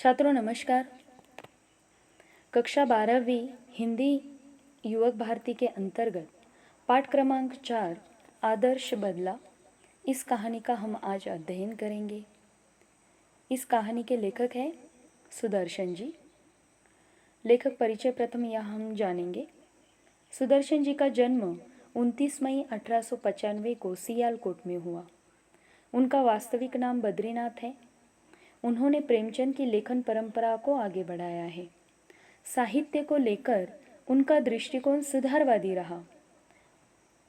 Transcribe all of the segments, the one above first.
छात्रों नमस्कार। कक्षा 12वीं हिंदी युवक भारती के अंतर्गत पाठ क्रमांक 4 आदर्श बदला, इस कहानी का हम आज अध्ययन करेंगे। इस कहानी के लेखक हैं सुदर्शन जी। लेखक परिचय प्रथम यहाँ हम जानेंगे। सुदर्शन जी का जन्म 29 मई 1895 को सियालकोट में हुआ। उनका वास्तविक नाम बद्रीनाथ है। उन्होंने प्रेमचंद की लेखन परंपरा को आगे बढ़ाया है। साहित्य को लेकर उनका दृष्टिकोण सुधारवादी रहा।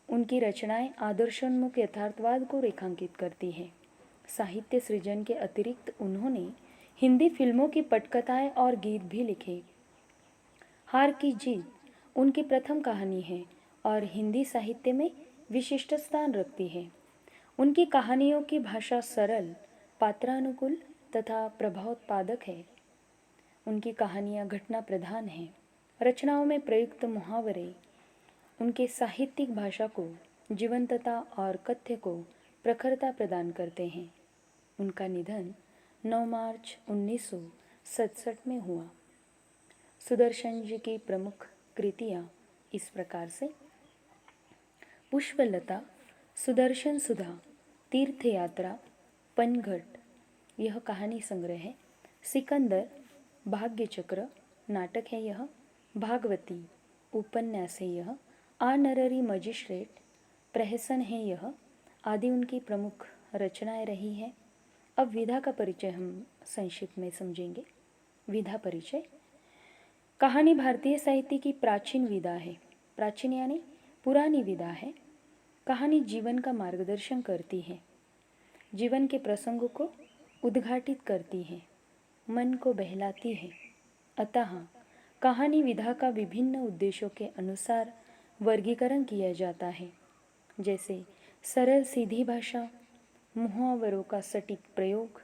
उनकी रचनाएं आदर्शोन्मुख यथार्थवाद को रेखांकित करती हैं। साहित्य सृजन के अतिरिक्त उन्होंने हिंदी फिल्मों की पटकथाएं और गीत भी लिखे। हार की जीत उनकी प्रथम कहानी है और हिंदी साहित्य में विशिष्ट स्थान रखती है। उनकी कहानियों की भाषा सरल, पात्रानुकूल तथा प्रभावोत्पादक है। उनकी कहानियाँ घटना प्रधान हैं। रचनाओं में प्रयुक्त मुहावरे उनके साहित्यिक भाषा को जीवंतता और कथ्य को प्रखरता प्रदान करते हैं। उनका निधन 9 मार्च 1967 में हुआ। सुदर्शन जी की प्रमुख कृतियाँ इस प्रकार से: पुष्पलता, सुदर्शन सुधा, तीर्थ यात्रा, पनघट यह कहानी संग्रह है। सिकंदर भाग्य चक्र नाटक है यह। भागवती उपन्यास है यह। आ नररी मजिस्ट्रेट प्रहसन है यह आदि उनकी प्रमुख रचनाएं रही हैं। अब विधा का परिचय हम संक्षिप्त में समझेंगे। विधा परिचय: कहानी भारतीय साहित्य की प्राचीन विधा है। प्राचीन यानी पुरानी विधा है। कहानी जीवन का मार्गदर्शन करती है, जीवन के प्रसंगों को उद्घाटित करती है, मन को बहलाती है। अतः कहानी विधा का विभिन्न उद्देश्यों के अनुसार वर्गीकरण किया जाता है, जैसे सरल सीधी भाषा, मुहावरों का सटीक प्रयोग,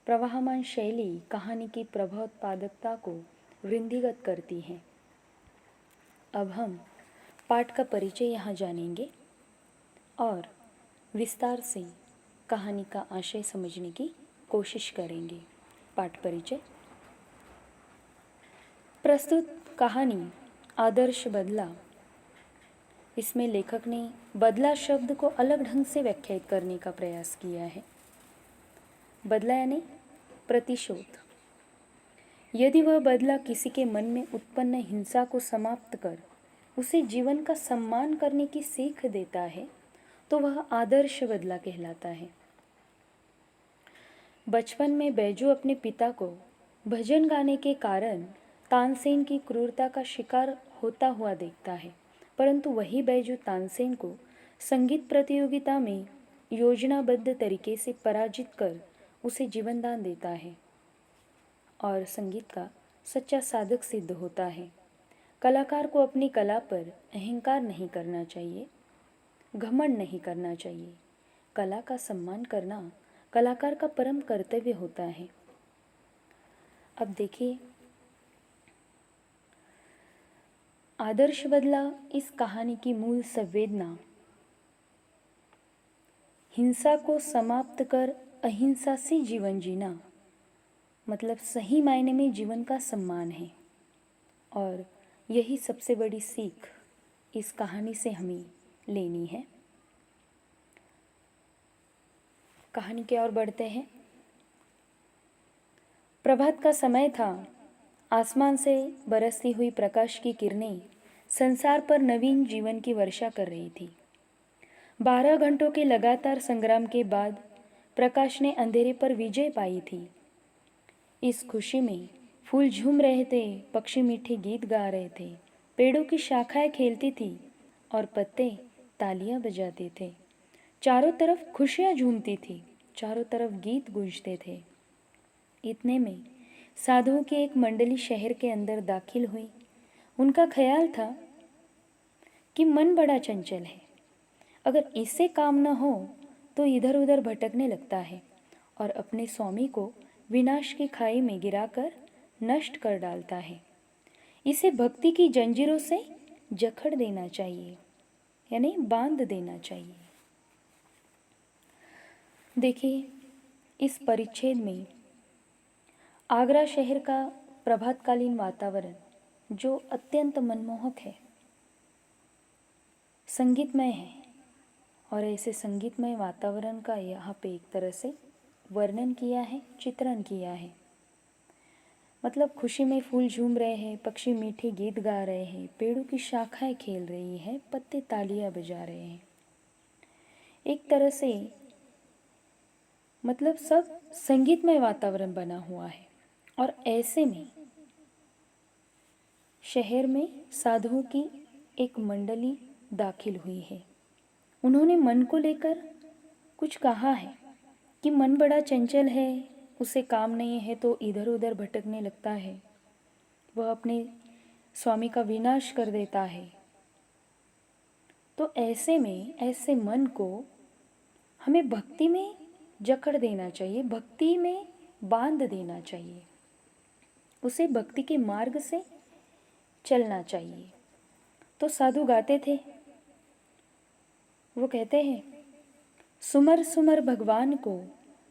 प्रवाहमान शैली कहानी की प्रभावोत्पादकता को वृद्धिगत करती है। अब हम पाठ का परिचय यहाँ जानेंगे और विस्तार से कहानी का आशय समझने की कोशिश करेंगे। पाठ परिचय: प्रस्तुत कहानी आदर्श बदला। इसमें लेखक ने बदला शब्द को अलग ढंग से व्याख्यायित करने का प्रयास किया है। बदला यानी प्रतिशोध। यदि वह बदला किसी के मन में उत्पन्न हिंसा को समाप्त कर उसे जीवन का सम्मान करने की सीख देता है तो वह आदर्श बदला कहलाता है। बचपन में बैजू अपने पिता को भजन गाने के कारण तानसेन की क्रूरता का शिकार होता हुआ देखता है, परंतु वही बैजू तानसेन को संगीत प्रतियोगिता में योजनाबद्ध तरीके से पराजित कर उसे जीवनदान देता है और संगीत का सच्चा साधक सिद्ध होता है। कलाकार को अपनी कला पर अहंकार नहीं करना चाहिए, घमंड नहीं करना चाहिए। कला का सम्मान करना कलाकार का परम कर्तव्य होता है। अब देखिए, आदर्श बदला इस कहानी की मूल संवेदना हिंसा को समाप्त कर अहिंसा से जीवन जीना, मतलब सही मायने में जीवन का सम्मान है। और यही सबसे बड़ी सीख इस कहानी से हमें लेनी है। कहानी की ओर बढ़ते हैं। प्रभात का समय था। आसमान से बरसती हुई प्रकाश की किरणें संसार पर नवीन जीवन की वर्षा कर रही थी। 12 घंटों के लगातार संग्राम के बाद प्रकाश ने अंधेरे पर विजय पाई थी। इस खुशी में फूल झूम रहे थे, पक्षी मीठे गीत गा रहे थे, पेड़ों की शाखाएं खेलती थी और पत्ते तालियां बजाते थे। चारों तरफ खुशियां झूमती थी, चारों तरफ गीत गूंजते थे। इतने में साधुओं की एक मंडली शहर के अंदर दाखिल हुई। उनका ख्याल था कि मन बड़ा चंचल है, अगर इससे काम न हो तो इधर उधर भटकने लगता है और अपने स्वामी को विनाश की खाई में गिराकर नष्ट कर डालता है। इसे भक्ति की जंजीरों से जकड़ देना चाहिए, यानी बांध देना चाहिए। देखिए, इस परिच्छेद में आगरा शहर का प्रभातकालीन वातावरण जो अत्यंत मनमोहक है, संगीतमय है, और ऐसे संगीतमय वातावरण का यहाँ पे एक तरह से वर्णन किया है, चित्रण किया है। मतलब खुशी में फूल झूम रहे हैं, पक्षी मीठे गीत गा रहे हैं, पेड़ों की शाखाएं खेल रही हैं, पत्ते तालियां बजा रहे हैं। एक तरह से मतलब सब संगीतमय वातावरण बना हुआ है। और ऐसे में शहर में साधुओं की एक मंडली दाखिल हुई है। उन्होंने मन को लेकर कुछ कहा है कि मन बड़ा चंचल है, उसे काम नहीं है तो इधर उधर भटकने लगता है, वह अपने स्वामी का विनाश कर देता है। तो ऐसे में ऐसे मन को हमें भक्ति में जकड़ देना चाहिए, भक्ति में बांध देना चाहिए, उसे भक्ति के मार्ग से चलना चाहिए। तो साधु गाते थे, वो कहते हैं, सुमर सुमर भगवान को,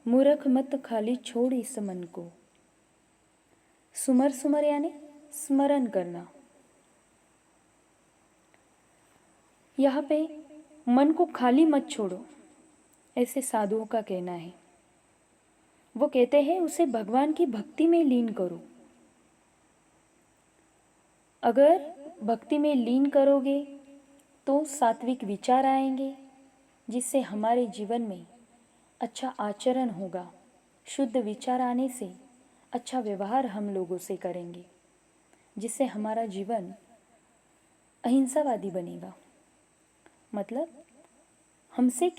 मूर्ख मत खाली छोड़ इस मन को। सुमर सुमर यानी स्मरण करना। यहाँ पे मन को खाली मत छोड़ो, ऐसे साधुओं का कहना है। वो कहते हैं उसे भगवान की भक्ति में लीन करो। अगर भक्ति में लीन करोगे तो सात्विक विचार आएंगे, जिससे हमारे जीवन में अच्छा आचरण होगा। शुद्ध विचार आने से अच्छा व्यवहार हम लोगों से करेंगे, जिससे हमारा जीवन अहिंसावादी बनेगा। मतलब हमसे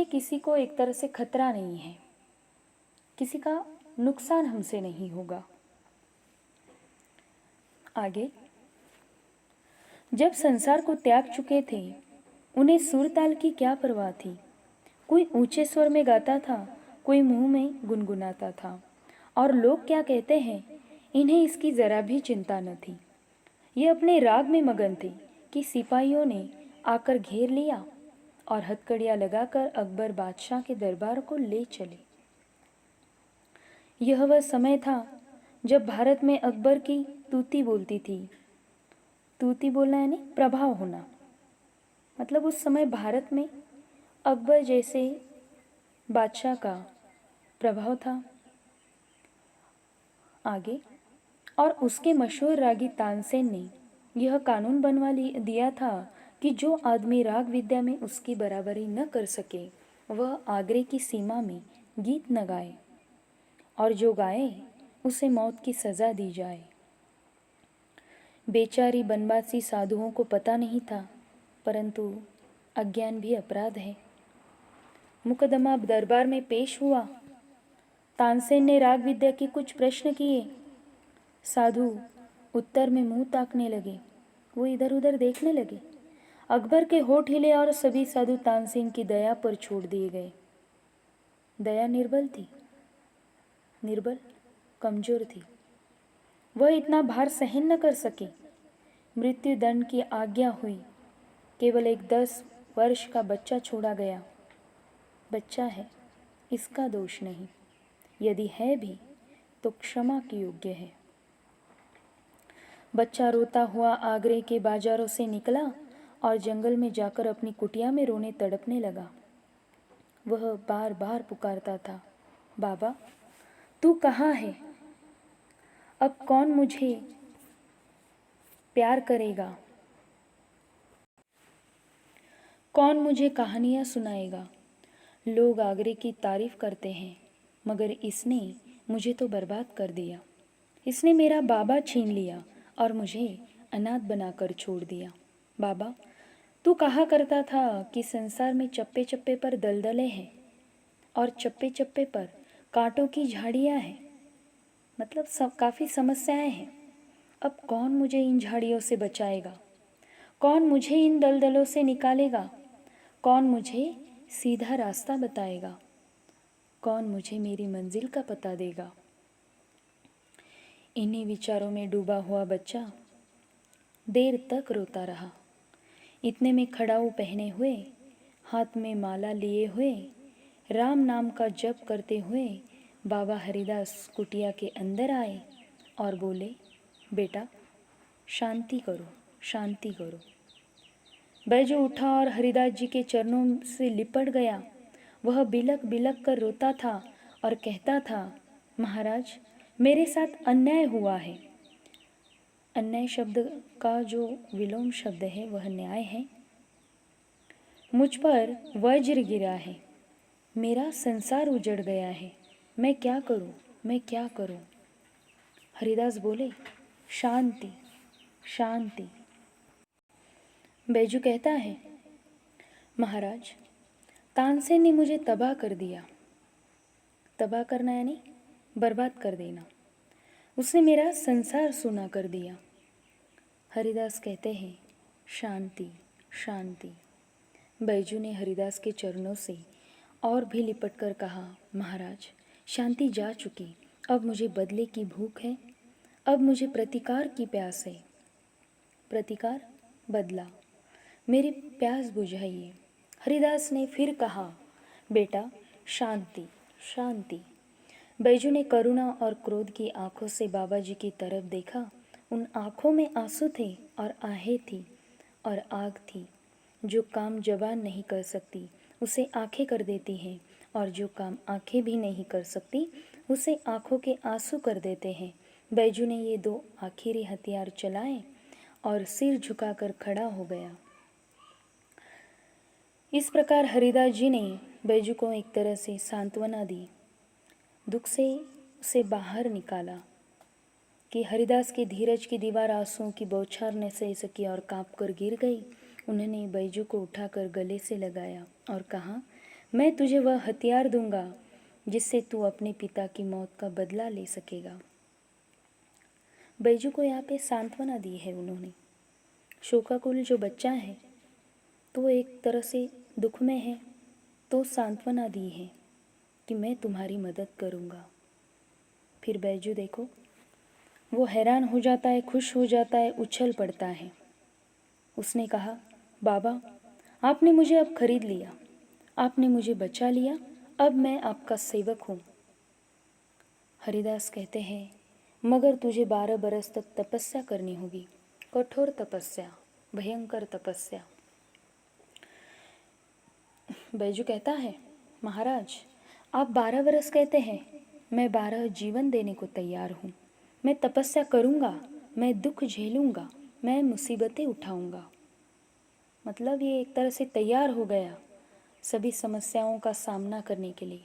किसी को एक तरह से खतरा नहीं है, किसी का नुकसान हमसे नहीं होगा। आगे, जब संसार को त्याग चुके थे, उन्हें सुर ताल की क्या परवाह थी। कोई ऊंचे स्वर में गाता था, कोई मुंह में गुनगुनाता था, और लोग क्या कहते हैं, इन्हें इसकी जरा भी चिंता न थी। ये अपने राग में मगन थे कि सिपाहियों ने आकर घेर लिया और हथकड़ियाँ लगाकर अकबर बादशाह के दरबार को ले चले। यह वह समय था जब भारत में अकबर की तूती बोलती थी। तूती बोलना यानी प्रभाव होना। मतलब उस समय भारत में अकबर जैसे बादशाह का प्रभाव था। आगे, और उसके मशहूर रागी तानसेन ने यह कानून बनवा दिया था कि जो आदमी राग विद्या में उसकी बराबरी न कर सके, वह आगरे की सीमा में गीत न गाए, और जो गाए उसे मौत की सज़ा दी जाए। बेचारी बनवासी साधुओं को पता नहीं था, परंतु अज्ञान भी अपराध है। मुकदमा दरबार में पेश हुआ। तानसेन ने राग विद्या के कुछ प्रश्न किए। साधु उत्तर में मुंह ताकने लगे, वो इधर उधर देखने लगे। अकबर के होठ हिले और सभी साधु तानसेन की दया पर छोड़ दिए गए। दया निर्बल थी, निर्बल कमजोर थी। वह इतना भार सहन न कर सके। मृत्यु दंड की आज्ञा हुई। केवल एक 10 वर्ष का बच्चा छोड़ा गया। बच्चा है, इसका दोष नहीं, यदि है भी तो क्षमा के योग्य है। बच्चा रोता हुआ आगरे के बाजारों से निकला और जंगल में जाकर अपनी कुटिया में रोने तड़पने लगा। वह बार बार पुकारता था, बाबा तू कहाँ है? अब कौन मुझे प्यार करेगा? कौन मुझे कहानियाँ सुनाएगा? लोग आगरे की तारीफ करते हैं, मगर इसने मुझे तो बर्बाद कर दिया। इसने मेरा बाबा छीन लिया और मुझे अनाथ बनाकर छोड़ दिया। बाबा तू कहा करता था कि संसार में चप्पे चप्पे पर दलदलें हैं और चप्पे चप्पे पर कांटों की झाड़ियाँ हैं। मतलब काफ़ी समस्याएं हैं। अब कौन मुझे इन झाड़ियों से बचाएगा? कौन मुझे इन दलदलों से निकालेगा? कौन मुझे सीधा रास्ता बताएगा? कौन मुझे मेरी मंजिल का पता देगा? इन्हीं विचारों में डूबा हुआ बच्चा देर तक रोता रहा। इतने में खड़ाऊ पहने हुए, हाथ में माला लिए हुए, राम नाम का जप करते हुए बाबा हरिदास कुटिया के अंदर आए और बोले, बेटा शांति करो, शांति करो। बैजू उठा और हरिदास जी के चरणों से लिपट गया। वह बिलक बिलक कर रोता था और कहता था, महाराज मेरे साथ अन्याय हुआ है। अन्याय शब्द का जो विलोम शब्द है वह न्याय है। मुझ पर वज्र गिरा है, मेरा संसार उजड़ गया है, मैं क्या करूं, मैं क्या करूं। हरिदास बोले, शांति शांति। बैजू कहता है, महाराज तानसेन ने मुझे तबाह कर दिया। तबाह करना यानी बर्बाद कर देना। उसने मेरा संसार सूना कर दिया। हरिदास कहते हैं, शांति शांति। बैजू ने हरिदास के चरणों से और भी लिपट कर कहा, महाराज शांति जा चुकी, अब मुझे बदले की भूख है, अब मुझे प्रतिकार की प्यास है। प्रतिकार, बदला, मेरी प्यास बुझाइए। हरिदास ने फिर कहा, बेटा शांति शांति। बैजू ने करुणा और क्रोध की आंखों से बाबा जी की तरफ देखा। उन आंखों में आंसू थे और आहें थी और आग थी। जो काम जबान नहीं कर सकती उसे आंखें कर देती हैं, और जो काम आंखें भी नहीं कर सकती उसे आंखों के आंसू कर देते हैं। बैजू ने ये दो आखिरी हथियार चलाए और सिर झुकाकर खड़ा हो गया। इस प्रकार हरिदास जी ने बैजू को एक तरह से सांत्वना दी, दुख से उसे बाहर निकाला कि हरिदास की धीरज की दीवार आंसुओं की बौछार ने सह सकी और कांप कर गिर गई। उन्होंने बैजू को उठाकर गले से लगाया और कहा, मैं तुझे वह हथियार दूंगा जिससे तू अपने पिता की मौत का बदला ले सकेगा। बैजू को यहाँ पे सांत्वना दी है उन्होंने। शोकाकुल जो बच्चा है तो एक तरह से दुख में है, तो सांत्वना दी है कि मैं तुम्हारी मदद करूँगा। फिर बैजू देखो, वो हैरान हो जाता है, खुश हो जाता है, उछल पड़ता है। उसने कहा, बाबा आपने मुझे अब खरीद लिया, आपने मुझे बचा लिया, अब मैं आपका सेवक हूँ। हरिदास कहते हैं, मगर तुझे 12 बरस तक तपस्या करनी होगी, कठोर तपस्या, भयंकर तपस्या। बैजू कहता है, महाराज आप 12 बरस कहते हैं, मैं 12 जीवन देने को तैयार हूँ। मैं तपस्या करूँगा, मैं दुख झेलूँगा, मैं मुसीबतें उठाऊँगा। मतलब ये एक तरह से तैयार हो गया सभी समस्याओं का सामना करने के लिए,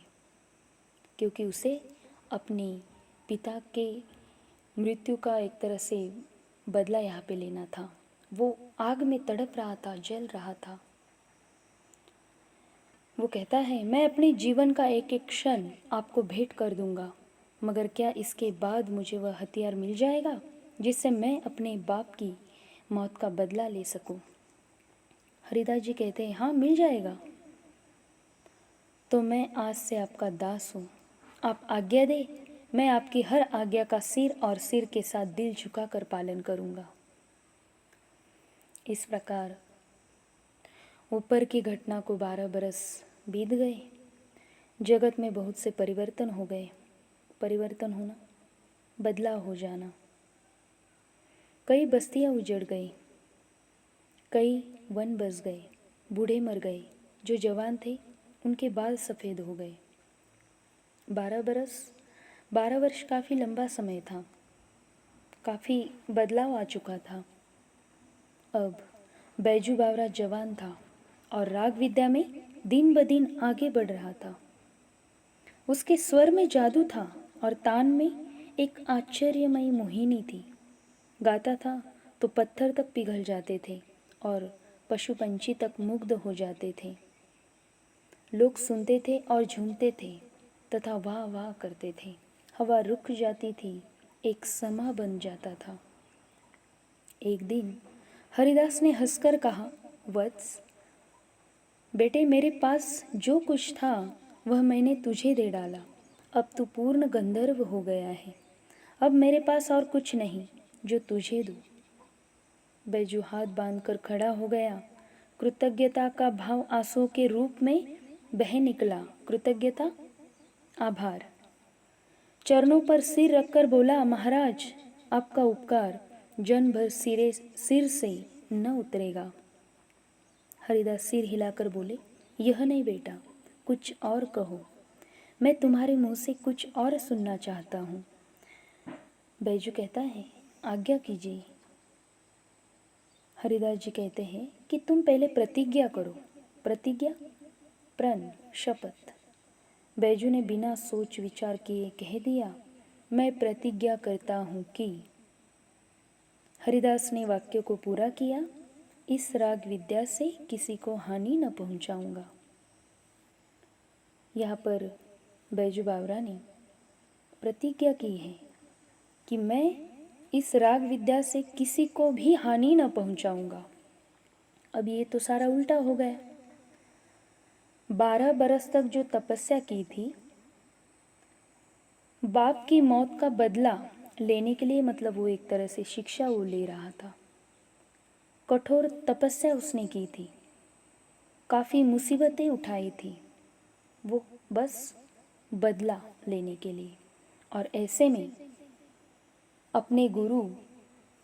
क्योंकि उसे अपने पिता के मृत्यु का एक तरह से बदला यहाँ पे लेना था। वो आग में तड़प रहा था, जल रहा था। वो कहता है, मैं अपने जीवन का एक एक क्षण आपको भेंट कर दूंगा, मगर क्या इसके बाद मुझे वह हथियार मिल जाएगा जिससे मैं अपने बाप की मौत का बदला ले सकूं? हरिदास जी कहते हैं, हाँ मिल जाएगा। तो मैं आज से आपका दास हूँ, आप आज्ञा दे, मैं आपकी हर आज्ञा का सिर और सिर के साथ दिल झुकाकर पालन करूँगा। इस प्रकार ऊपर की घटना को 12 बरस बीत गए। जगत में बहुत से परिवर्तन हो गए। परिवर्तन होना, बदलाव हो जाना। कई बस्तियाँ उजड़ गई, कई वन बस गए, बूढ़े मर गए, जो जवान थे उनके बाल सफ़ेद हो गए। 12 वर्ष काफ़ी लंबा समय था, काफ़ी बदलाव आ चुका था। अब बैजू बावरा जवान था और राग विद्या में दिन ब दिन आगे बढ़ रहा था। उसके स्वर में जादू था और तान में एक आश्चर्यमयी मोहिनी थी। गाता था तो पत्थर तक पिघल जाते थे और पशु पंछी तक मुग्ध हो जाते थे। लोग सुनते थे और झूमते थे तथा वाह वाह करते थे। हवा रुक जाती थी, एक समा बन जाता था। एक दिन हरिदास ने हंसकर कहा, वत्स बेटे, मेरे पास जो कुछ था वह मैंने तुझे दे डाला। अब तू पूर्ण गंधर्व हो गया है। अब मेरे पास और कुछ नहीं जो तुझे दूँ। बैजू हाथ बांधकर खड़ा हो गया। कृतज्ञता का भाव आंसुओं के रूप में बह निकला। कृतज्ञता, आभार। चरणों पर सिर रखकर बोला, महाराज आपका उपकार जन्म भर सिर से न उतरेगा। हरिदास सिर हिलाकर बोले, यह नहीं बेटा, कुछ और कहो, मैं तुम्हारे मुंह से कुछ और सुनना चाहता हूँ। बैजू कहता है, आज्ञा कीजिए। हरिदास जी कहते हैं कि तुम पहले प्रतिज्ञा करो। प्रतिज्ञा, प्रण, शपथ। बैजू ने बिना सोच विचार किए कह दिया, मैं प्रतिज्ञा करता हूँ कि। हरिदास ने वाक्य को पूरा किया, इस राग विद्या से किसी को हानि न पहुंचाऊंगा। यहाँ पर बैजू बावरा ने प्रतिज्ञा की है कि मैं इस राग विद्या से किसी को भी हानि न पहुंचाऊंगा। अब ये तो सारा उल्टा हो गया। 12 बरस तक जो तपस्या की थी, बाप की मौत का बदला लेने के लिए, मतलब वो एक तरह से शिक्षा वो ले रहा था। कठोर तपस्या उसने की थी, काफ़ी मुसीबतें उठाई थी, वो बस बदला लेने के लिए। और ऐसे में अपने गुरु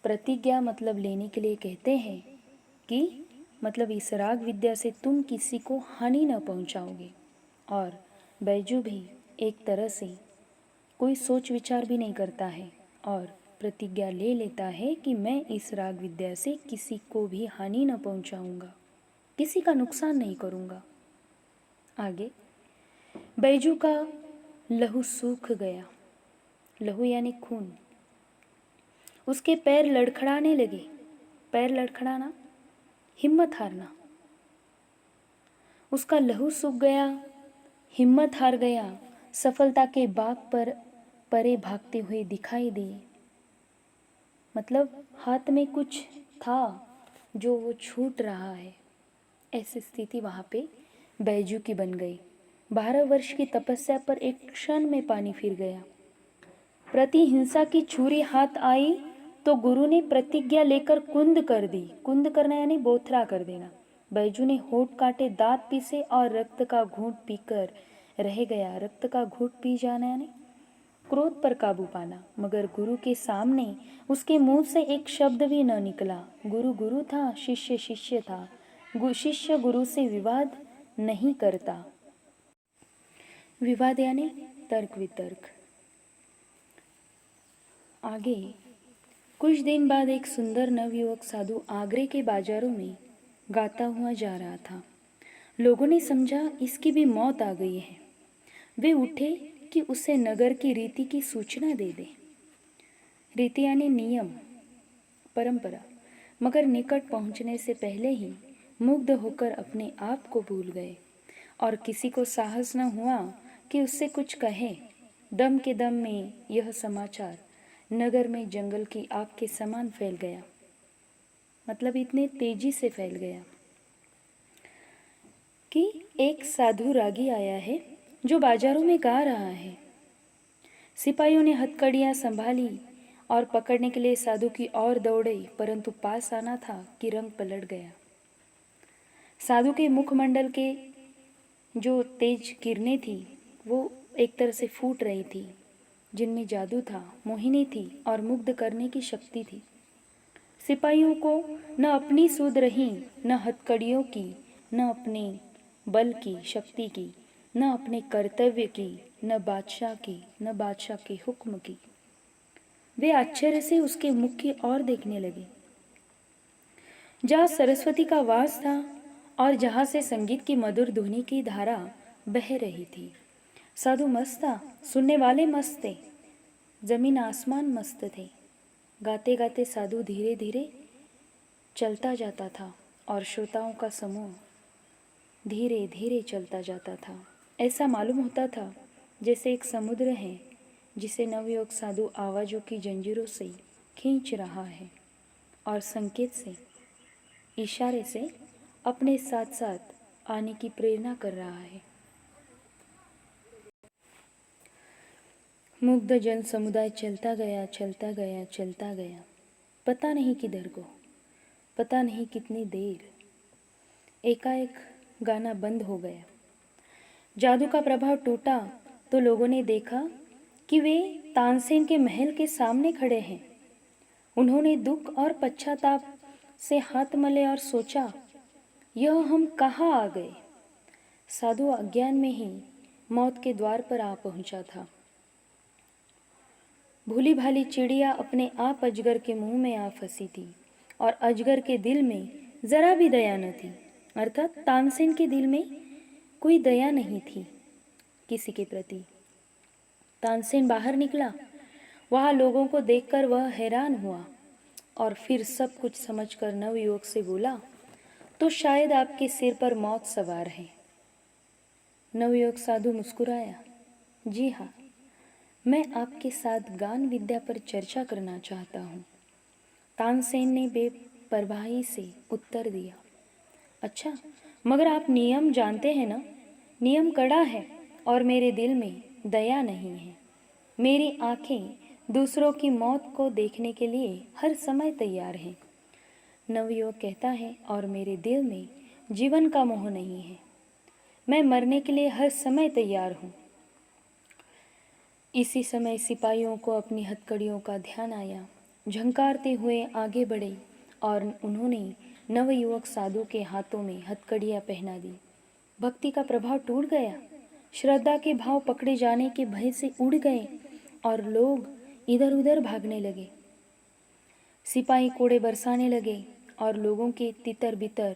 प्रतिज्ञा मतलब लेने के लिए कहते हैं कि मतलब इस राग विद्या से तुम किसी को हानि न पहुंचाओगे। और बैजू भी एक तरह से कोई सोच विचार भी नहीं करता है और प्रतिज्ञा ले लेता है कि मैं इस राग विद्या से किसी को भी हानि न पहुंचाऊंगा, किसी का नुकसान नहीं करूंगा। आगे बैजू का लहू सूख गया। लहू यानी खून। उसके पैर लड़खड़ाने लगे। पैर लड़खड़ाना, हिम्मत हारना। उसका लहू सूख गया, हिम्मत हार गया, सफलता के बाग पर परे भागते हुए दिखाई दिए। मतलब हाथ में कुछ था जो वो छूट रहा है, ऐसी स्थिति वहाँ पे बैजू की बन गई। 12 वर्ष की तपस्या पर एक क्षण में पानी फिर गया। प्रतिहिंसा की छुरी हाथ आई तो गुरु ने प्रतिज्ञा लेकर कुंद कर दी। कुंद करना यानी बोथरा कर देना। बैजू ने होठ काटे, दांत पीसे और रक्त का घूंट पीकर रह गया। रक्त का घूंट पी जाना यानी क्रोध पर काबू पाना। मगर गुरु के सामने उसके मुंह से एक शब्द भी न निकला। गुरु गुरु था, शिष्य शिष्य था। शिष्य गुरु से विवाद नहीं करता। विवाद यानी तर्क वितर्क। आगे कुछ दिन बाद एक सुंदर नवयुवक साधु आगरे के बाजारों में गाता हुआ जा रहा था। लोगों ने समझा इसकी भी मौत आ गई है। वे उठे कि उसे नगर की रीति की सूचना दे दे। रीति यानी नियम, परंपरा। मगर निकट पहुंचने से पहले ही मुग्ध होकर अपने आप को भूल गए और किसी को साहस न हुआ कि उससे कुछ कहे। दम के दम में यह समाचार नगर में जंगल की आग के समान फैल गया। मतलब इतने तेजी से फैल गया कि एक साधु रागी आया है जो बाजारों में गा रहा है। सिपाहियों ने हथकड़ियां संभाली और पकड़ने के लिए साधु की ओर दौड़े, परंतु पास आना था कि रंग पलट गया। साधु के मुखमंडल के जो तेज किरणें थी वो एक तरह से फूट रही थी, जिनमें जादू था, मोहिनी थी और मुग्ध करने की शक्ति थी। सिपाहियों को न अपनी सूध रही, न हथकड़ियों की, न अपने बल की, शक्ति की, न अपने कर्तव्य की, न बादशाह की, न बादशाह के हुक्म की। वे आश्चर्य से उसके मुख की ओर देखने लगे, जहाँ सरस्वती का वास था और जहाँ से संगीत की मधुर ध्वनि की धारा बह रही थी। साधु मस्त था, सुनने वाले मस्त थे, जमीन आसमान मस्त थे। गाते गाते साधु धीरे धीरे चलता जाता था और श्रोताओं का समूह धीरे धीरे चलता जाता था। ऐसा मालूम होता था जैसे एक समुद्र है जिसे नवयुवक साधु आवाज़ों की जंजीरों से खींच रहा है और संकेत से, इशारे से अपने साथ साथ आने की प्रेरणा कर रहा है। मुग्ध जन समुदाय चलता गया, चलता गया, चलता गया, पता नहीं किधर को, पता नहीं कितनी देर। एकाएक गाना बंद हो गया। जादू का प्रभाव टूटा तो लोगों ने देखा कि वे तानसेन के महल के सामने खड़े हैं। उन्होंने दुख और पश्चाताप से हाथ मले और सोचा, यह हम कहाँ आ गए। साधु अज्ञान में ही मौत के द्वार पर आ पहुंचा था। भूली भाली चिड़िया अपने आप अजगर के मुंह में आ फंसी थी और अजगर के दिल में जरा भी दया न थी, अर्थात तानसेन के दिल में कोई दया नहीं थी किसी के प्रति। तानसेन बाहर निकला। वहां लोगों को देखकर वह हैरान हुआ और फिर सब कुछ समझकर नवयुवक से बोला, तो शायद आपके सिर पर मौत सवार है। नवयुवक साधु मुस्कुराया। जी हाँ, मैं आपके साथ गान विद्या पर चर्चा करना चाहता हूँ। तानसेन ने बेपरवाही से उत्तर दिया। अच्छा, मगर आप नियम जानते हैं ना? नियम कड़ा है और मेरे दिल में दया नहीं है। मेरी आंखें दूसरों की मौत को देखने के लिए हर समय तैयार हैं। नवयुवक कहता है, और मेरे दिल में जीवन का मोह नहीं है। मैं मरने के लिए हर समय तैयार हूँ। इसी समय सिपाहियों को अपनी हथकड़ियों का ध्यान आया। झंकारते हुए आगे बढ़े और उन्होंने नवयुवक साधु के हाथों में हथकड़ियाँ पहना दी। भक्ति का प्रभाव टूट गया। श्रद्धा के भाव पकड़े जाने के भय से उड़ गए और लोग इधर उधर भागने लगे। सिपाही कोड़े बरसाने लगे और लोगों के तितर बितर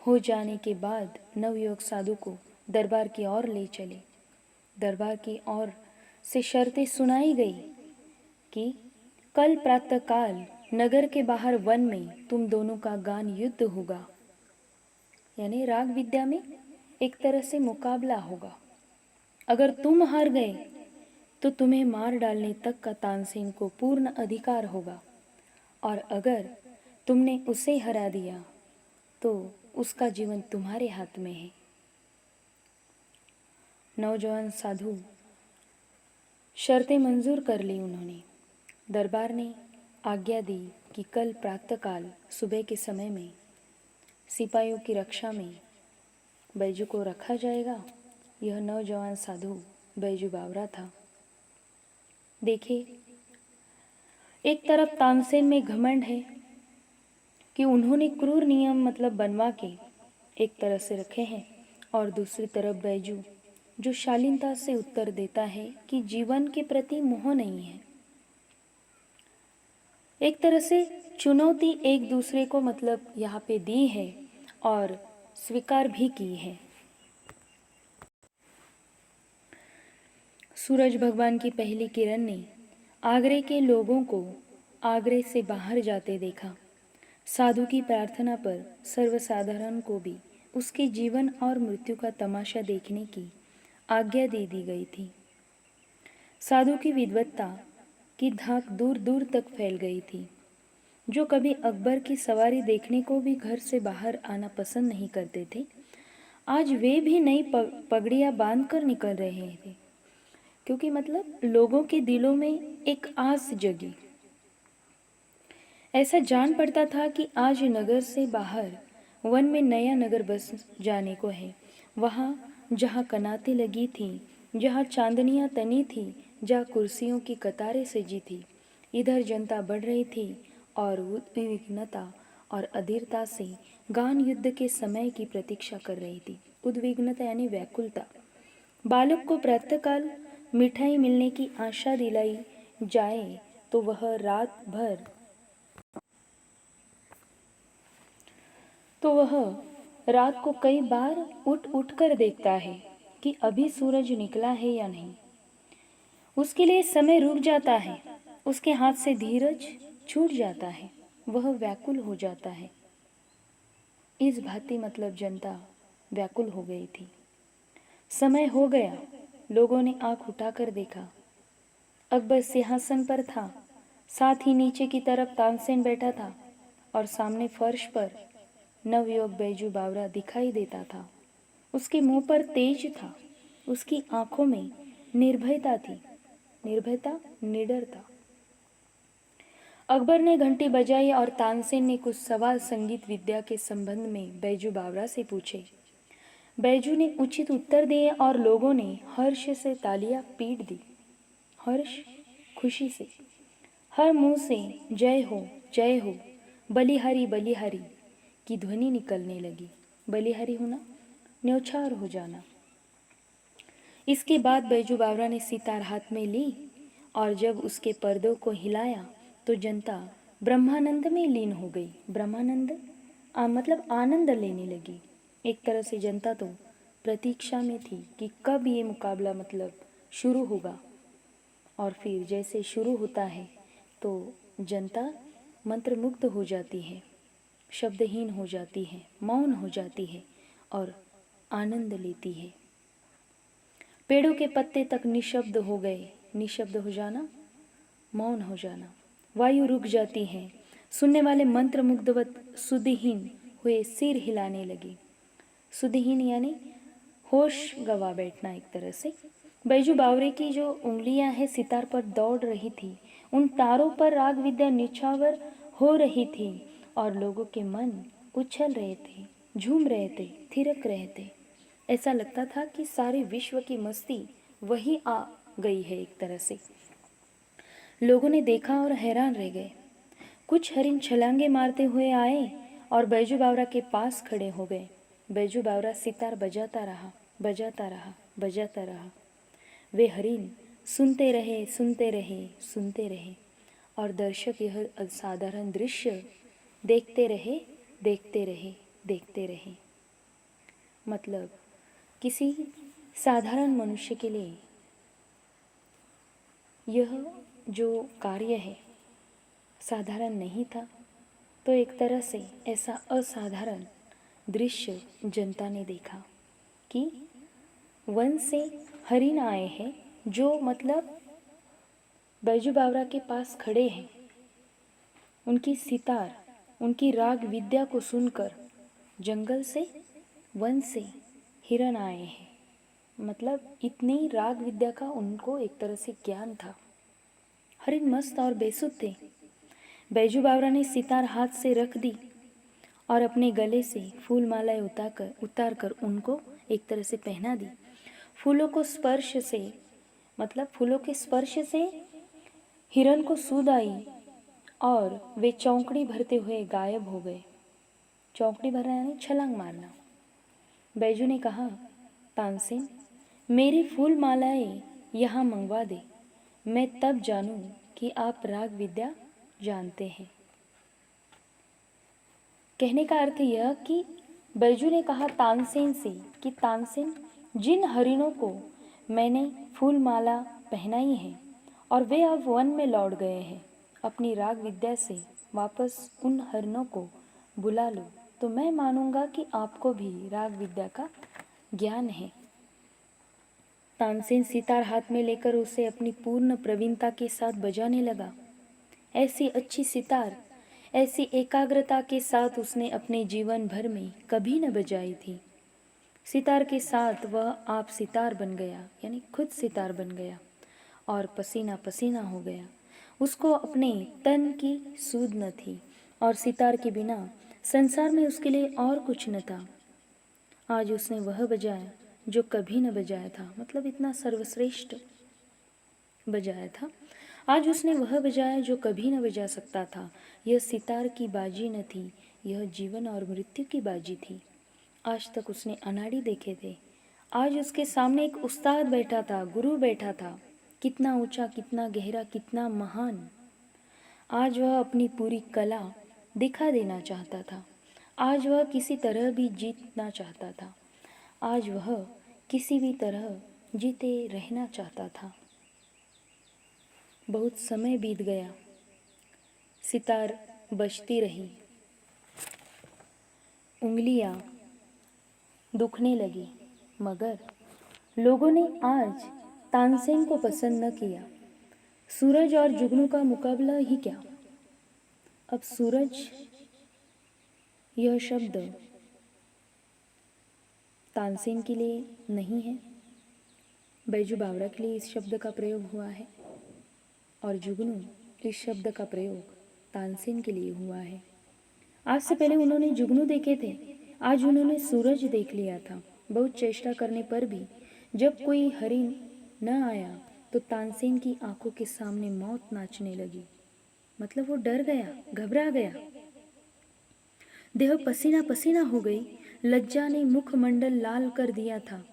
हो जाने के बाद नवयुवक साधु को दरबार की ओर ले चले। दरबार की ओर से शर्तें सुनाई गई कि कल प्रातःकाल नगर के बाहर वन में तुम दोनों का गान युद्ध होगा, यानी राग विद्या में एक तरह से मुकाबला होगा। अगर तुम हार गए तो तुम्हें मार डालने तक का तानसेन को पूर्ण अधिकार होगा, और अगर तुमने उसे हरा दिया तो उसका जीवन तुम्हारे हाथ में है। नौजवान साधु शर्तें मंजूर कर ली उन्होंने। दरबार ने आज्ञा दी कि कल प्रातःकाल सुबह के समय में सिपाहियों की रक्षा में बैजू को रखा जाएगा। यह नौजवान साधु बैजू बावरा था। देखिए, एक तरफ तानसेन में घमंड है कि उन्होंने क्रूर नियम मतलब बनवा के एक तरह से रखे हैं, और दूसरी तरफ बैजू जो शालीनता से उत्तर देता है कि जीवन के प्रति मोह नहीं है। एक तरह से चुनौती एक दूसरे को मतलब यहाँ पे दी है और स्वीकार भी की है। सूरज भगवान की पहली किरण ने आगरे के लोगों को आगरे से बाहर जाते देखा। साधु की प्रार्थना पर सर्वसाधारण को भी उसके जीवन और मृत्यु का तमाशा देखने की आज्ञा दे दी गई थी। साधु की विद्वत्ता की धाक दूर दूर तक फैल गई थी। जो कभी अकबर की सवारी देखने को भी घर से बाहर आना पसंद नहीं करते थे, आज वे भी नई पगड़ियाँ बांध कर निकल रहे थे, क्योंकि मतलब लोगों के दिलों में एक आस जगी। ऐसा जान पड़ता था कि आज नगर से बाहर वन में नया नगर बस जाने को है। वहाँ जहाँ कनातें लगी थीं, जहाँ चांदनियाँ तनी थी, जहाँ कुर्सियों की कतारें सजी थी, इधर जनता बढ़ रही थी और उद्विग्नता और अधीरता से गान युद्ध के समय की प्रतीक्षा कर रही थी। उद्विग्नता यानी व्याकुलता। बालक को प्रातःकाल मिठाई मिलने की आशा दिलाई जाए तो वह रात को कई बार उठ कर देखता है कि अभी सूरज निकला है या नहीं। उसके लिए समय रुक जाता है, उसके हाथ से धीरज छूट जाता है, वह व्याकुल हो जाता है। इस भांति मतलब जनता व्याकुल हो गई थी। समय हो गया। लोगों ने आंख उठाकर देखा। अकबर सिंहासन पर था, साथ ही नीचे की तरफ तानसेन बैठा था और सामने फर्श पर नवयुवक बैजू बावरा दिखाई देता था। उसके मुंह पर तेज था, उसकी आंखों में निर्भयता थी। निर्भयता, निडरता। अकबर ने घंटी बजाई और तानसेन ने कुछ सवाल संगीत विद्या के संबंध में बैजू बावरा से पूछे। बैजू ने उचित उत्तर दिए और लोगों ने हर्ष से तालियां पीट दी। हर्ष खुशी से, हर मुंह से जय हो, बलिहारी की ध्वनि निकलने लगी। बलिहारी होना, न्यौछावर हो जाना। इसके बाद बैजू बावरा ने सितार हाथ में ली और जब उसके पर्दों को हिलाया तो जनता ब्रह्मानंद में लीन हो गई। ब्रह्मानंद मतलब आनंद लेने लगी। एक तरह से जनता तो प्रतीक्षा में थी कि कब ये मुकाबला मतलब शुरू होगा, और फिर जैसे शुरू होता है तो जनता मंत्रमुग्ध हो जाती है, शब्दहीन हो जाती है, मौन हो जाती है और आनंद लेती है। पेड़ों के पत्ते तक निशब्द हो गए। निशब्द हो जाना, मौन हो जाना। वायु रुक जाती है। सुनने वाले मंत्रमुग्धवत सुधिहीन हुए सिर हिलाने लगे। सुधिहीन यानी होश गवा बैठना एक तरह से। बैजू बावरे की जो उंगलियां हैं सितार पर दौड़ रही थी, उन तारों पर राग विद्या निछावर हो रही थी और लोगों के मन उछल रहे थे, झूम रहे थे, थिरक रहे थे। ऐसा लगता था कि सारे विश्व की मस्ती वही आ गई है एक तरह से। लोगों ने देखा और हैरान रह गए। कुछ हरिन छलांगे मारते हुए आए और बैजू बावरा के पास खड़े हो गए। बैजू बावरा सितार बजाता रहा, बजाता रहा, बजाता रहा। वे हरिन सुनते रहे, सुनते रहे, सुनते रहे और दर्शक यह असाधारण दृश्य देखते रहे, देखते रहे, देखते रहे। मतलब किसी साधारण मनुष्य के लिए यह जो कार्य है साधारण नहीं था, तो एक तरह से ऐसा असाधारण दृश्य जनता ने देखा कि वन से हरिन आए हैं जो मतलब बैजू बावरा के पास खड़े हैं। उनकी सितार, उनकी राग विद्या को सुनकर जंगल से, वन से हिरन आए हैं। मतलब इतनी राग विद्या का उनको एक तरह से ज्ञान था। हरिन मस्त और बेसुध थे। बैजू बावरा ने सितार हाथ से रख दी और अपने गले से फूल मालाएं उतार कर उनको एक तरह से पहना दी। फूलों को स्पर्श से मतलब फूलों के स्पर्श से हिरन को सूद आई और वे चौंकड़ी भरते हुए गायब हो गए। चौंकड़ी भरना यानी छलांग मारना। बैजू ने कहा, तानसेन, मेरी फूल मालाएं यहाँ मंगवा दे, मैं तब जानूं कि आप राग विद्या जानते हैं। कहने का अर्थ यह कि बैजू ने कहा तानसेन से कि तानसेन, जिन हरिणों को मैंने फूल माला पहनाई है और वे अब वन में लौट गए हैं, अपनी राग विद्या से वापस उन हरिणों को बुला लो तो मैं मानूंगा कि आपको भी राग विद्या का ज्ञान है। तानसेन सितार हाथ में लेकर उसे अपनी पूर्ण प्रवीणता के साथ बजाने लगा। ऐसी अच्छी सितार, ऐसी एकाग्रता के साथ उसने अपने जीवन भर में कभी न बजाई थी। सितार के साथ वह आप सितार बन गया, यानी खुद सितार बन गया और पसीना पसीना हो गया। उसको अपने तन की सूध न थी और सितार के बिना संसार में उसके लिए और कुछ न था। आज उसने वह बजाया जो कभी न बजाया था, मतलब इतना सर्वश्रेष्ठ बजाया था। आज उसने वह बजाया जो कभी न बजा सकता था। यह सितार की बाजी न थी, यह जीवन और मृत्यु की बाजी थी। आज तक उसने अनाड़ी देखे थे, आज उसके सामने एक उस्ताद बैठा था, गुरु बैठा था। कितना ऊंचा, कितना गहरा, कितना महान। आज वह अपनी पूरी कला दिखा देना चाहता था। आज वह किसी तरह भी जीतना चाहता था। आज वह किसी भी तरह जीते रहना चाहता था। बहुत समय बीत गया, सितार बजती रही, उंगलियां दुखने लगी, मगर लोगों ने आज तानसेन को पसंद न किया। सूरज और जुगनू का मुकाबला ही क्या। अब सूरज यह शब्द तानसेन के लिए नहीं है, बैजू बावरा के लिए इस शब्द का प्रयोग हुआ है और जुगनू इस शब्द का प्रयोग तानसेन के लिए हुआ है। आज से पहले उन्होंने जुगनू देखे थे, आज उन्होंने सूरज देख लिया था। बहुत चेष्टा करने पर भी जब कोई हरिण न आया तो तानसेन की आंखों के सामने मौत नाचने लगी। मतलब वो डर गया, घबरा गया, देह पसीना पसीना हो गई। लज्जा ने मुखमंडल लाल कर दिया था।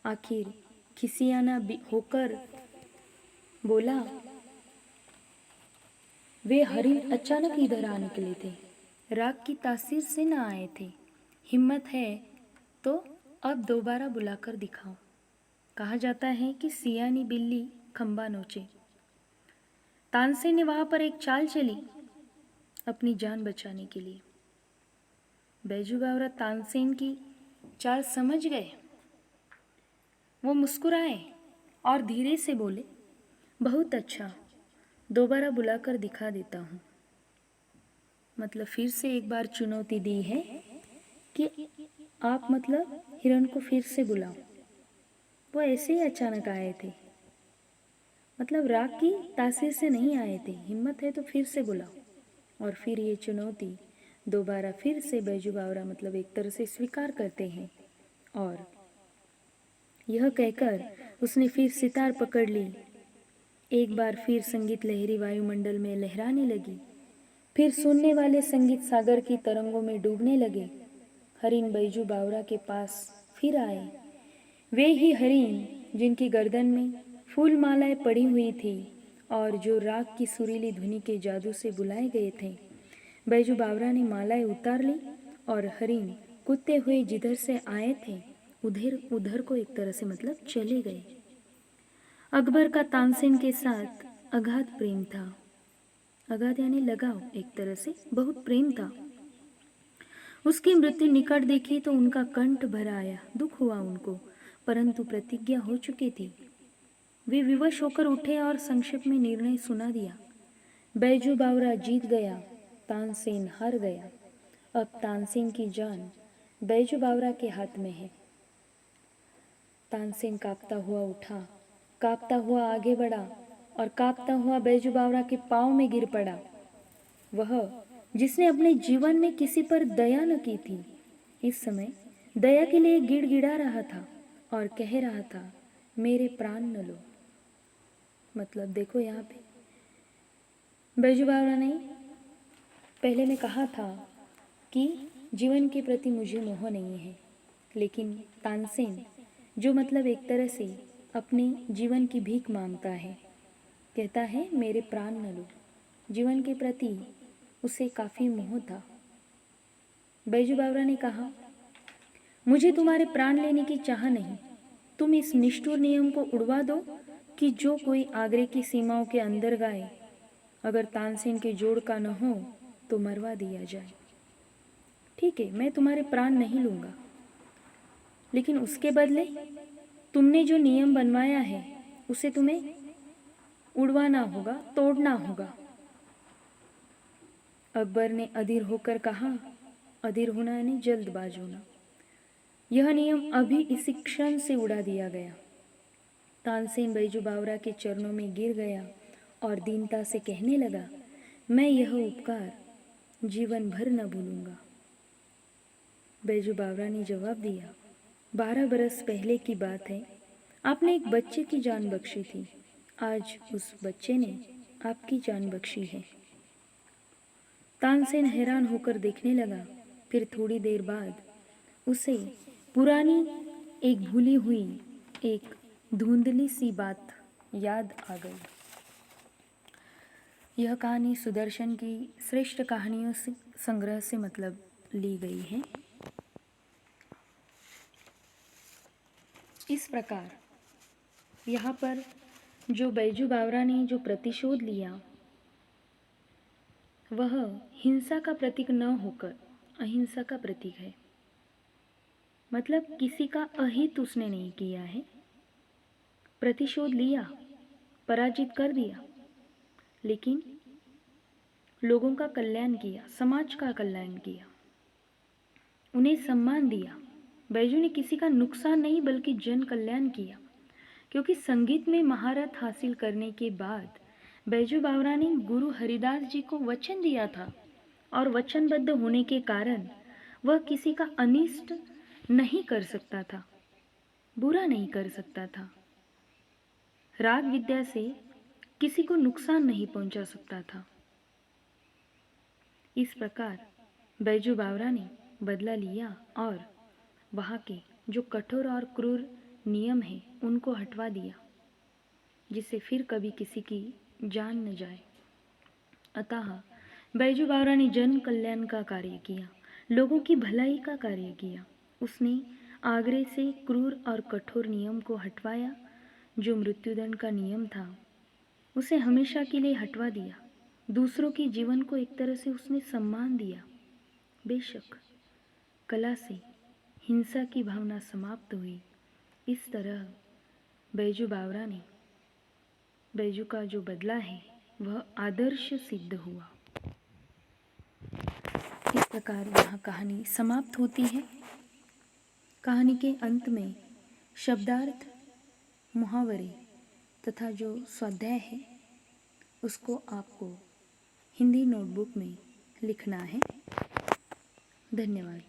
आखिर खिसियाना होकर बोला, वे हरिण अचानक इधर आ निकले थे, राग की तासीर से न आए थे। हिम्मत है तो अब दोबारा बुलाकर दिखाओ। कहा जाता है कि सियानी बिल्ली खंबा नोचे। तानसेन ने वहां पर एक चाल चली अपनी जान बचाने के लिए। बैजू बावरा तानसेन की चाल समझ गए। वो मुस्कुराए और धीरे से बोले, बहुत अच्छा, दोबारा बुलाकर दिखा देता हूँ। मतलब फिर से एक बार चुनौती दी है कि आप मतलब हिरण को फिर से बुलाओ। वो ऐसे ही अचानक आए थे, मतलब राग की तासीर से नहीं आए थे। हिम्मत है तो फिर से बुलाओ। और फिर ये चुनौती दोबारा फिर से बैजू बावरा मतलब एक तरह से स्वीकार करते हैं। और यह कहकर उसने फिर सितार पकड़ ली। एक बार फिर संगीत लहरी वायुमंडल में लहराने लगी। फिर सुनने वाले संगीत सागर की तरंगों में डूबने लगे। हरिण बैजू बावरा के पास फिर आए। वे ही हरिण जिनकी गर्दन में फूल मालाएं पड़ी हुई थी और जो राग की सुरीली धुनी के जादू से बुलाए गए थे। बैजू बावरा ने मालाएं उतार ली और हरिण कूदते हुए जिधर से आए थे उधर उधर को एक तरह से मतलब चले गए। अकबर का तानसेन के साथ अगाध प्रेम था। अगाध यानी लगाव, एक तरह से बहुत प्रेम था। उसकी मृत्यु निकट देखी तो उनका कंठ भर आया, दुख हुआ उनको, परंतु प्रतिज्ञा हो चुकी थी। वे विवश होकर उठे और संक्षेप में निर्णय सुना दिया। बैजू बावरा जीत गया, तानसेन हार गया। अब तानसेन की जान बैजू बावरा के हाथ में है। तानसेन कांपता हुआ उठा, कांपता हुआ आगे बढ़ा और कांपता हुआ बैजू बावरा के पांव में गिर पड़ा। वह जिसने अपने जीवन में किसी पर दया न की थी, इस समय दया के लिए गिड़गिड़ा रहा था और कह रहा था, मेरे प्राण न लो। मतलब देखो यहाँ पे बैजू बावरा ने पहले में कहा था कि जीवन के प्रति मुझे मोह नहीं है, लेकिन तानसेन जो मतलब एक तरह से अपने जीवन की भीख मांगता है, कहता है मेरे प्राण न लो। जीवन के प्रति उसे काफ़ी मोह था। बैजू बावरा ने कहा, मुझे तुम्हारे प्राण लेने की चाह नहीं। तुम इस निष्ठुर नियम को उड़वा दो कि जो कोई आगरे की सीमाओं के अंदर गाए, अगर तानसेन के जोड़ का न हो तो मरवा दिया जाए। ठीक है, मैं तुम्हारे प्राण नहीं लूँगा, लेकिन उसके बदले तुमने जो नियम बनवाया है उसे तुम्हें उड़वाना होगा, तोड़ना होगा। अकबर ने अधीर होकर कहा, अधीर होना यानी जल्दबाज होना। यह नियम अभी इसी क्षण से उड़ा दिया गया। तानसेन बैजू बावरा के चरणों में गिर गया और दीनता से कहने लगा, मैं यह उपकार जीवन भर न भूलूंगा। बैजू बावरा ने जवाब दिया, 12 बरस पहले की बात है, आपने एक बच्चे की जान बख्शी थी। आज उस बच्चे ने आपकी जान बख्शी है। तानसेन हैरान होकर देखने लगा। फिर थोड़ी देर बाद उसे पुरानी एक भूली हुई एक धुंधली सी बात याद आ गई। यह कहानी सुदर्शन की श्रेष्ठ कहानियों से संग्रह से मतलब ली गई है। इस प्रकार यहाँ पर जो बैजू बावरा ने जो प्रतिशोध लिया वह हिंसा का प्रतीक न होकर अहिंसा का प्रतीक है। मतलब किसी का अहित उसने नहीं किया है, प्रतिशोध लिया, पराजित कर दिया, लेकिन लोगों का कल्याण किया, समाज का कल्याण किया, उन्हें सम्मान दिया। बैजू ने किसी का नुकसान नहीं बल्कि जन कल्याण किया। क्योंकि संगीत में महारत हासिल करने के बाद बैजू बावरा ने गुरु हरिदास जी को वचन दिया था और वचनबद्ध होने के कारण वह किसी का अनिष्ट नहीं कर सकता था, बुरा नहीं कर सकता था। राग विद्या से किसी को नुकसान नहीं पहुंचा सकता था। इस प्रकार बैजू बावरा ने बदला लिया और वहाँ के जो कठोर और क्रूर नियम हैं उनको हटवा दिया, जिससे फिर कभी किसी की जान न जाए। अतः बैजू बावरा ने जन कल्याण का कार्य किया, लोगों की भलाई का कार्य किया। उसने आगरे से क्रूर और कठोर नियम को हटवाया। जो मृत्युदंड का नियम था उसे हमेशा के लिए हटवा दिया। दूसरों के जीवन को एक तरह से उसने सम्मान दिया। बेशक कला से हिंसा की भावना समाप्त हुई। इस तरह बैजू बावरा ने बैजू का जो बदला है वह आदर्श सिद्ध हुआ। इस प्रकार यहाँ कहानी समाप्त होती है। कहानी के अंत में शब्दार्थ, मुहावरे तथा जो स्वाध्याय है उसको आपको हिंदी नोटबुक में लिखना है। धन्यवाद।